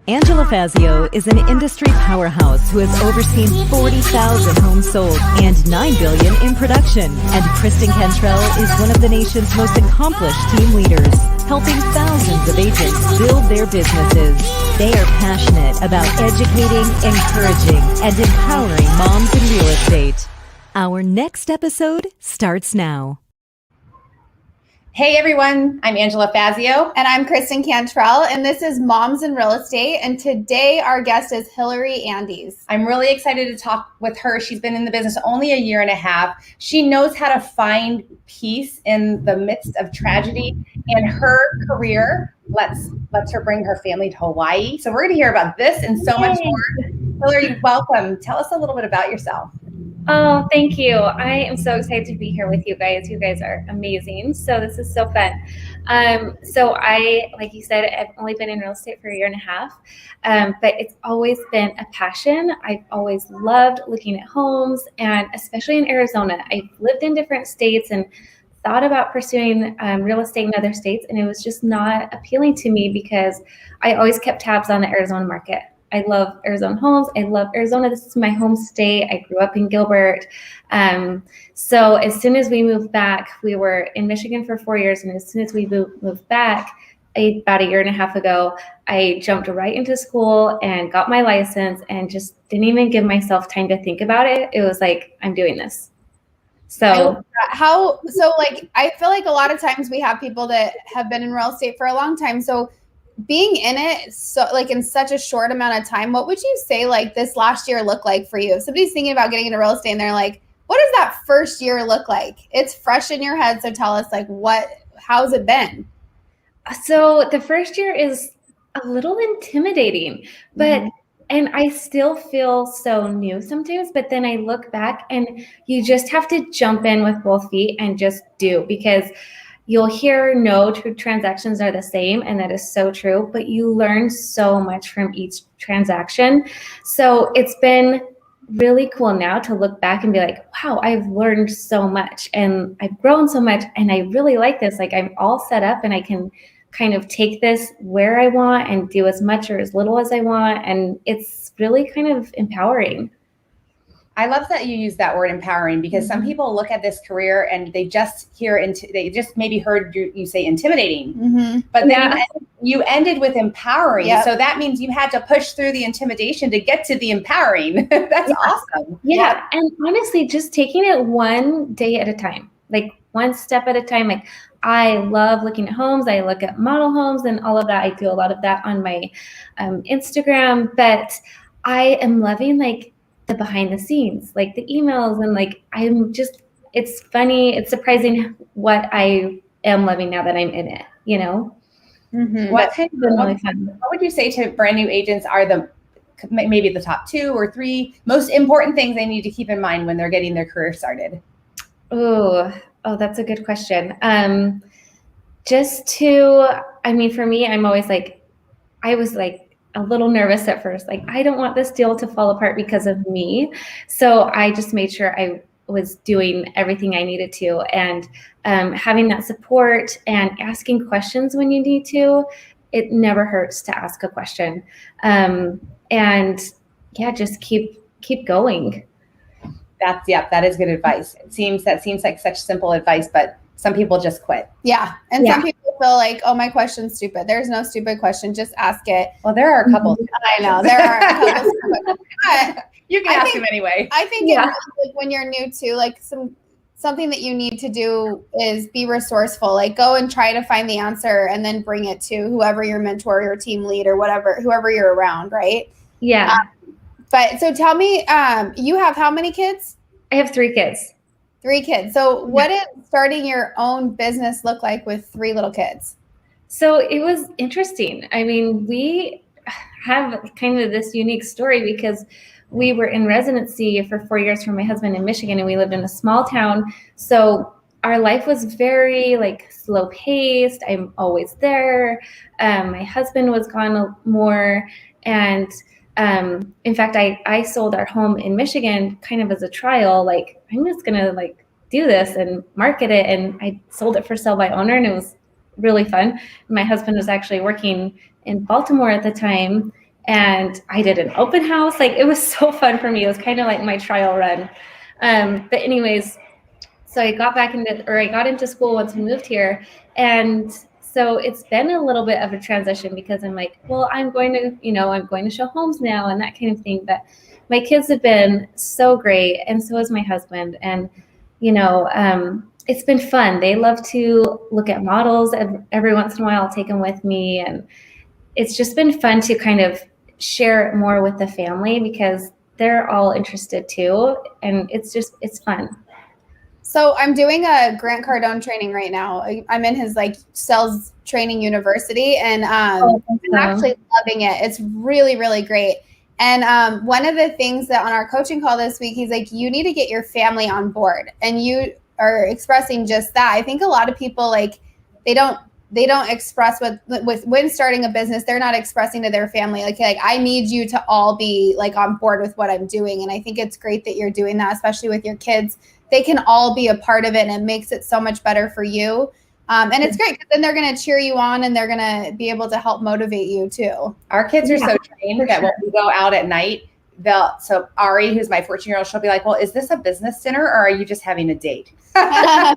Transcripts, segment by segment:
Angela Fazio is an industry powerhouse who has overseen 40,000 homes sold and $9 billion in production. And Kristen Cantrell is one of the nation's most accomplished team leaders, helping thousands of agents build their businesses. They are passionate about educating, encouraging, and empowering moms in real estate. Our next episode starts now. Hey everyone, I'm Angela Fazio. And I'm Kristen Cantrell, and this is Moms in Real Estate. And today our guest is Hilary Andes. I'm really excited to talk with her. She's been in the business only a year and a half. She knows how to find peace in the midst of tragedy, and her career lets her bring her family to Hawaii. So we're going to hear about this and so much more. Hilary, welcome. Tell us a little bit about yourself. Oh, thank you. I am so excited to be here with you guys. You guys are amazing. So this is so fun. So I, like you said, I've only been in real estate for a year and a half, but it's always been a passion. I've always loved looking at homes, and especially in Arizona. I've lived in different states and thought about pursuing real estate in other states, and it was just not appealing to me because I always kept tabs on the Arizona market. I love Arizona homes. I love Arizona. This is my home state. I grew up in Gilbert. So as soon as we moved back, we were in Michigan for 4 years. And as soon as we moved back about a year and a half ago, I jumped right into school and got my license and just didn't even give myself time to think about it. It was like, I'm doing this. So I feel like a lot of times we have people that have been in real estate for a long time. So being in it, so like in such a short amount of time, what would you say like this last year look like for you? If somebody's thinking about getting into real estate and they're like, what does that first year look like? It's fresh in your head. So tell us like how's it been? So the first year is a little intimidating, but and I still feel so new sometimes, but then I look back and you just have to jump in with both feet and just do, because you'll hear no two transactions are the same, and that is so true, but you learn so much from each transaction. So it's been really cool now to look back and be like, wow, I've learned so much and I've grown so much and I really like this. Like I'm all set up and I can kind of take this where I want and do as much or as little as I want. And it's really kind of empowering. I love that you use that word empowering, because some people look at this career and they just they just maybe heard you say intimidating, but then you ended with empowering. Yep. So that means you had to push through the intimidation to get to the empowering. That's awesome. Yeah. And honestly, just taking it one day at a time, like one step at a time. Like I love looking at homes. I look at model homes and all of that. I do a lot of that on my Instagram, but I am loving like the behind the scenes, like the emails, and like it's funny, it's surprising what I am loving now that I'm in it, you know. What would you say to brand new agents are maybe the top 2 or 3 most important things they need to keep in mind when they're getting their career started? Oh, that's a good question. For me, I was like a little nervous at first. Like, I don't want this deal to fall apart because of me. So I just made sure I was doing everything I needed to, and having that support and asking questions when you need to. It never hurts to ask a question. Just keep going. That is good advice. That seems like such simple advice, but some people just quit. Yeah. And some people feel like, oh, my question's stupid. There's no stupid question. Just ask it. Well, there are a couple. I know. There are a couple. But you can ask them anyway. I think when you're new to, like, something that you need to do is be resourceful. Like, go and try to find the answer and then bring it to whoever your mentor, your team lead, or whoever you're around, right? Yeah. But so tell me, you have how many kids? I have 3 kids. 3 kids. So what did starting your own business look like with 3 little kids? So it was interesting. I mean, we have kind of this unique story because we were in residency for 4 years for my husband in Michigan, and we lived in a small town. So our life was very like slow paced. I'm always there. My husband was gone more. And in fact, I sold our home in Michigan kind of as a trial. Like, I'm just going to like do this and market it. And I sold it for sale by owner, and it was really fun. My husband was actually working in Baltimore at the time, and I did an open house. Like, it was so fun for me. It was kind of like my trial run. But anyways, so I got into school once we moved here. And so it's been a little bit of a transition because I'm like, well, I'm going to show homes now and that kind of thing. But my kids have been so great, and so is my husband. And, it's been fun. They love to look at models. Every once in a while, I'll take them with me. And it's just been fun to kind of share it more with the family because they're all interested too. And it's fun. So I'm doing a Grant Cardone training right now. I'm in his sales training university, and I'm actually loving it. It's really, really great. And one of the things that on our coaching call this week, he's like, you need to get your family on board, and you are expressing just that. I think a lot of people they don't express when starting a business, they're not expressing to their family like I need you to all be on board with what I'm doing. And I think it's great that you're doing that, especially with your kids. They can all be a part of it, and it makes it so much better for you. And it's great because then they're going to cheer you on, and they're going to be able to help motivate you too. Our kids are so trained that when we go out at night, so Ari, who's my 14-year-old, she'll be like, well, is this a business dinner or are you just having a date? Yeah.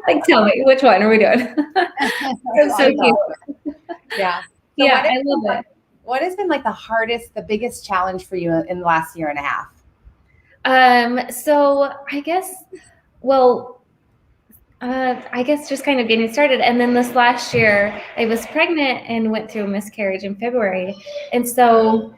Like, tell me, which one are we doing? It's so cute. Yeah. So yeah, I love it. What has been the biggest challenge for you in the last year and a half? So I guess just kind of getting started. And then this last year I was pregnant and went through a miscarriage in February. And so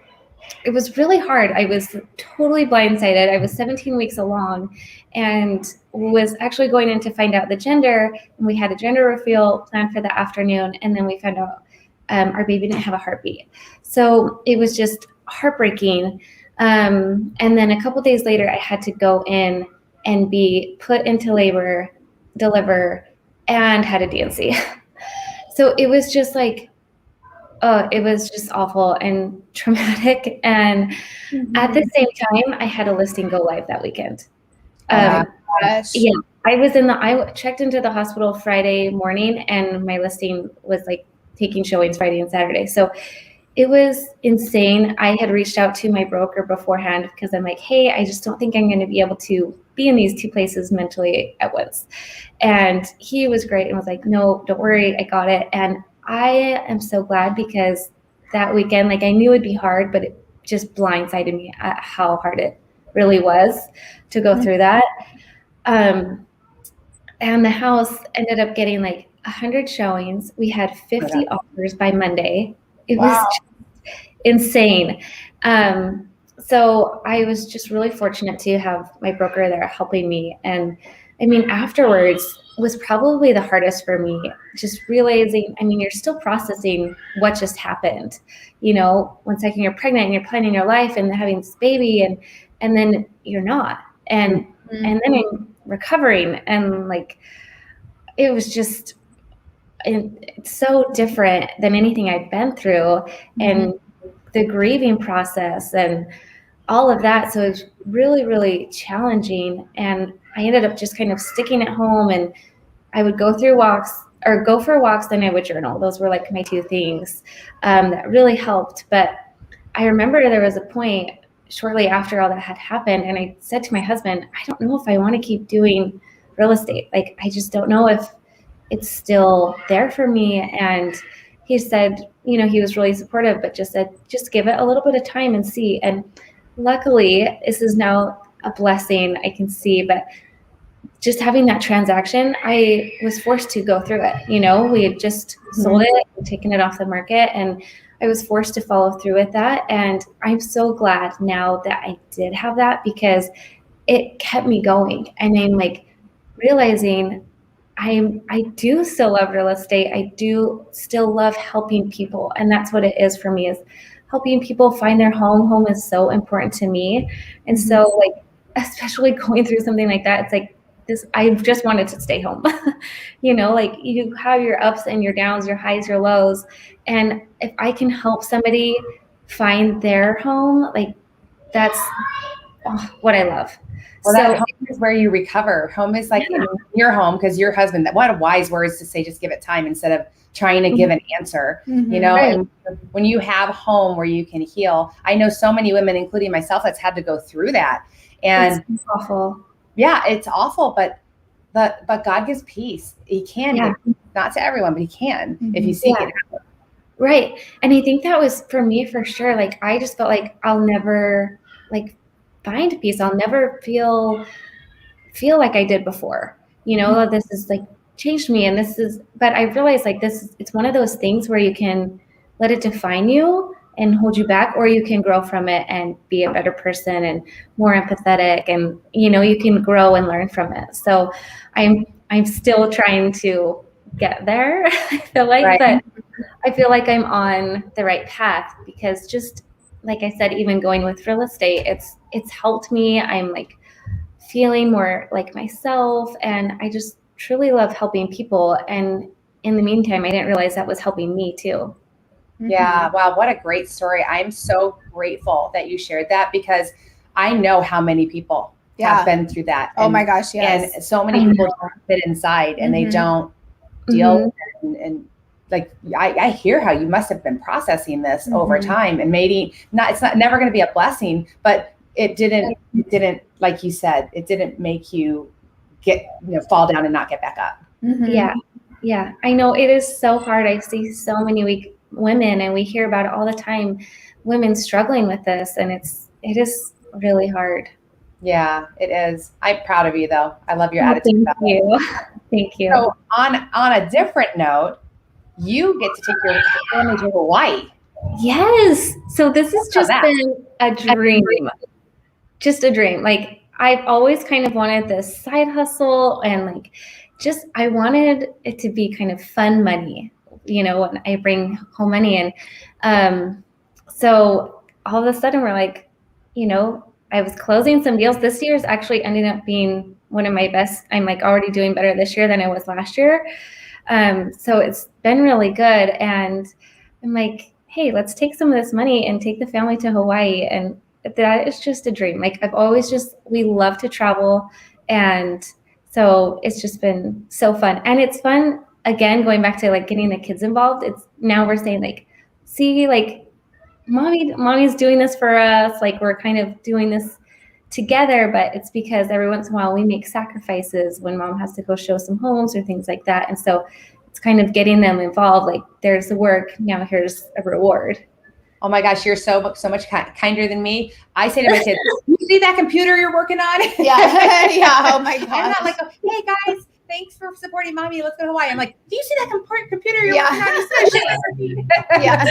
it was really hard. I was totally blindsided. I was 17 weeks along and was actually going in to find out the gender. And we had a gender reveal planned for the afternoon. And then we found out our baby didn't have a heartbeat. So it was just heartbreaking. And then a couple days later, I had to go in and be put into labor, deliver, and had a D&C. So it was just it was just awful and traumatic. And at the same time, I had a listing go live that weekend. Yeah, I checked into the hospital Friday morning, and my listing was taking showings Friday and Saturday. So it was insane. I had reached out to my broker beforehand because I'm like, hey, I just don't think I'm going to be able to be in these two places mentally at once. And he was great and was like, no, don't worry, I got it. And I am so glad because that weekend, I knew it'd be hard, but it just blindsided me at how hard it really was to go through that. And the house ended up getting 100 showings. We had 50 offers by Monday. It was just insane. So I was just really fortunate to have my broker there helping me. And afterwards was probably the hardest for me, just realizing, you're still processing what just happened. 1 second you're pregnant and you're planning your life and having this baby and then you're not. And then I'm recovering and it was just, it's so different than anything I've been through and the grieving process and all of that. So it's really, really challenging. And I ended up just kind of sticking at home, and I would go for walks, then I would journal. Those were my two things that really helped. But I remember there was a point shortly after all that had happened, and I said to my husband, I don't know if I want to keep doing real estate. I just don't know if it's still there for me. And he said, he was really supportive, but just said, just give it a little bit of time and see. And luckily, this is now a blessing I can see, but just having that transaction, I was forced to go through it. We had just sold it and taken it off the market, and I was forced to follow through with that. And I'm so glad now that I did have that because it kept me going. And I'm realizing I do still love real estate. I do still love helping people. And that's what it is for me, is helping people find their home. Home is so important to me. And so especially going through something like that, it's this, I just wanted to stay home. You have your ups and your downs, your highs, your lows. And if I can help somebody find their home, that's what I love. Well, So that home is where you recover. Home is like in your home, because your husband, what a wise words to say, just give it time instead of trying to give an answer, you know, Right. and when you have home where you can heal. I know so many women, including myself, that's had to go through that. And it's awful. yeah, it's awful, but God gives peace. He can Yeah. give peace, not to everyone, but he can if you seek it out. Right. And I think that was for me for sure. Like, I just felt like I'll never like find peace. I'll never feel like I did before, you know, this is like changed me. And but I realized like it's one of those things where you can let it define you and hold you back, or you can grow from it and be a better person and more empathetic, and, you know, you can grow and learn from it. So I'm still trying to get there. I feel like, Right. but I feel like I'm on the right path, because just like I said, even going with real estate, it's helped me. I'm like feeling more like myself, and I just truly love helping people. And in the meantime, I didn't realize that was helping me too. Yeah. Wow. What a great story. I'm so grateful that you shared that, because I know how many people have been through that. Oh my gosh. Yes. And so many people don't fit inside and they don't deal with it. And like, I hear how you must have been processing this over time, and maybe it's never going to be a blessing, but it didn't, like you said, it didn't make you fall down and not get back up. Yeah. Yeah. I know it is so hard. I see so many weak women, and we hear about it all the time, women struggling with this, and it is really hard. Yeah, it is. I'm proud of you though. I love your attitude. Thank you. Thank you. So on a different note, you get to take your family to Hawaii. Yes. So this has just been a dream. Just a dream. Like, I've always kind of wanted this side hustle, and like, I wanted it to be kind of fun money, you know, when I bring home money. And so all of a sudden we're like, you know, I was closing some deals. This year's actually ended up being one of my best. I'm like already doing better this year than I was last year. So it's been really good. And I'm like, hey, let's take some of this money and take the family to Hawaii. And that is just a dream. Like, we love to travel. And so it's just been so fun. And it's fun, again, going back to like getting the kids involved. Now we're saying like, see, like, mommy's doing this for us. Like, we're kind of doing this together, but it's because every once in a while we make sacrifices when mom has to go show some homes or things like that. And so it's kind of getting them involved. Like, there's the work, now here's a reward. Oh my gosh, you're so much kinder than me. I say to my kids, you see that computer you're working on? Yeah. Yeah. Oh my gosh. I'm not like, hey guys, thanks for supporting mommy. Let's go to Hawaii. I'm like, do you see that computer you're working on? Yeah.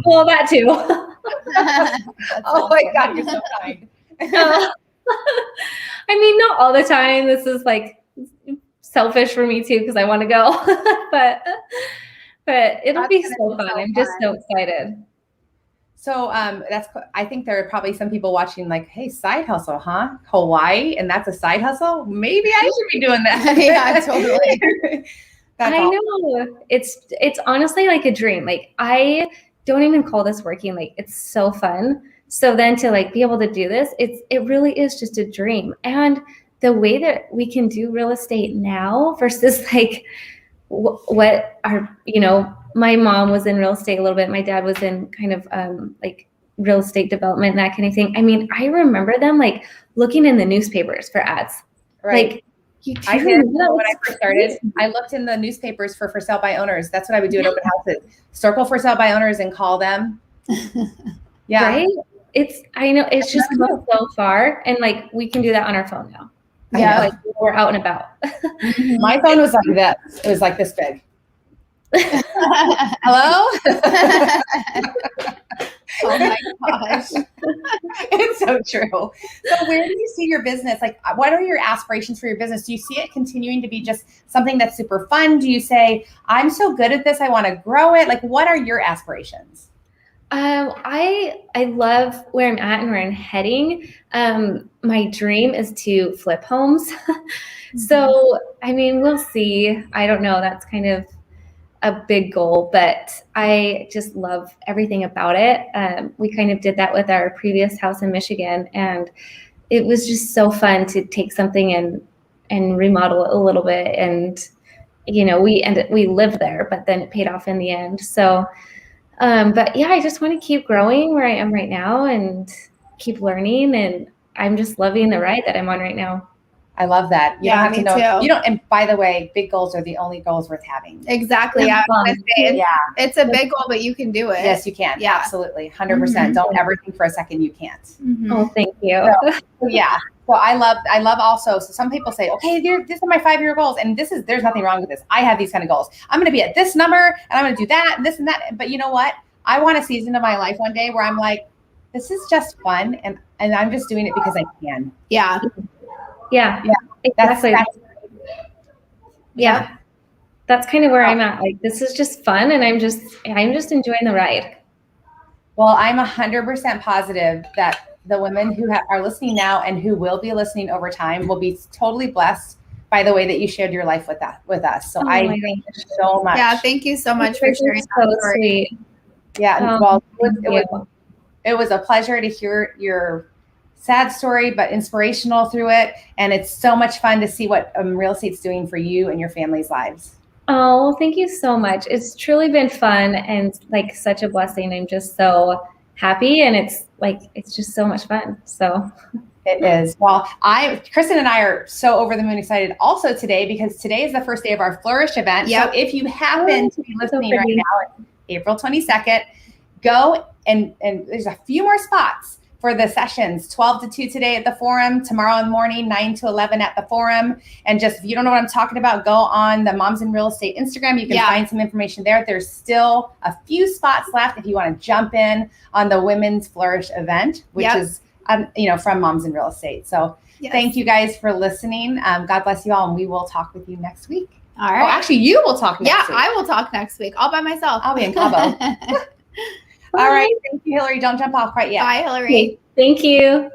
Well, that too. Oh my God, you're so kind. I mean, not all the time. This is like selfish for me too, because I want to go, but it'll be so fun. I'm just so excited. So I think there are probably some people watching like, hey, side hustle, huh? Hawaii, and that's a side hustle? Maybe I should be doing that. Yeah, totally. That's I know. It's honestly like a dream. Like, I don't even call this working. Like, it's so fun. So then to like be able to do this, it really is just a dream. And the way that we can do real estate now versus like what our, you know, my mom was in real estate a little bit. My dad was in kind of like real estate development and that kind of thing. I mean, I remember them like looking in the newspapers for ads. right. Like, I did when I first started. I looked in the newspapers for sale by owners. That's what I would do at open houses. Circle for sale by owners and call them. Yeah. Right? I know it's just come so far, and like we can do that on our phone now. Yeah. Like, we're out and about. My phone was like this. It was like this big. Hello? Oh my gosh. It's so true. So where do you see your business? Like, what are your aspirations for your business? Do you see it continuing to be just something that's super fun? Do you say, I'm so good at this, I want to grow it? Like, what are your aspirations? I love where I'm at and where I'm heading. My dream is to flip homes. So, I mean, we'll see. I don't know. That's kind of a big goal, but I just love everything about it. We kind of did that with our previous house in Michigan, and it was just so fun to take something and remodel it a little bit. And, we lived there, but then it paid off in the end. So, but yeah, I just want to keep growing where I am right now and keep learning. And I'm just loving the ride that I'm on right now. I love that. You don't have to know. Too. You don't. And by the way, big goals are the only goals worth having. Exactly. Yeah. It's a big goal, but you can do it. Yes, you can. Yeah. Absolutely. 100%. Don't ever think for a second you can't. Oh, thank you. So, yeah. So I love also, so some people say, okay, these are my 5-year goals. And there's nothing wrong with this. I have these kind of goals. I'm going to be at this number and I'm going to do that and this and that. But you know what? I want a season of my life one day where I'm like, this is just fun. And I'm just doing it because I can. Yeah. Yeah, exactly. That's kind of where I'm at. Like, this is just fun, and I'm just enjoying the ride. Well, I'm 100% positive that the women who are listening now and who will be listening over time will be totally blessed by the way that you shared your life with us. So I thank you so much. Yeah, thank you so much for sharing. So sweet. Yeah, well, it was a pleasure to hear your sad story, but inspirational through it. And it's so much fun to see what real estate's doing for you and your family's lives. Oh, well, thank you so much. It's truly been fun and like such a blessing. I'm just so happy, and it's just so much fun. So it is. Well, Kristen and I are so over the moon excited also today, because today is the first day of our Flourish event. Yep. So if you happen to be listening right now, April 22nd, go and there's a few more spots for the sessions, 12 to 2 today at the Forum, tomorrow morning, 9 to 11 at the Forum. And just, if you don't know what I'm talking about, go on the Moms in Real Estate Instagram. You can find some information there. There's still a few spots left if you want to jump in on the Women's Flourish event, which is, from Moms in Real Estate. So thank you guys for listening. God bless you all, and we will talk with you next week. All right. Oh, actually, you will talk next week. Yeah, I will talk next week, all by myself. I'll be in Cabo. All right. Thank you, Hilary. Don't jump off quite yet. Bye, Hilary. Thank you.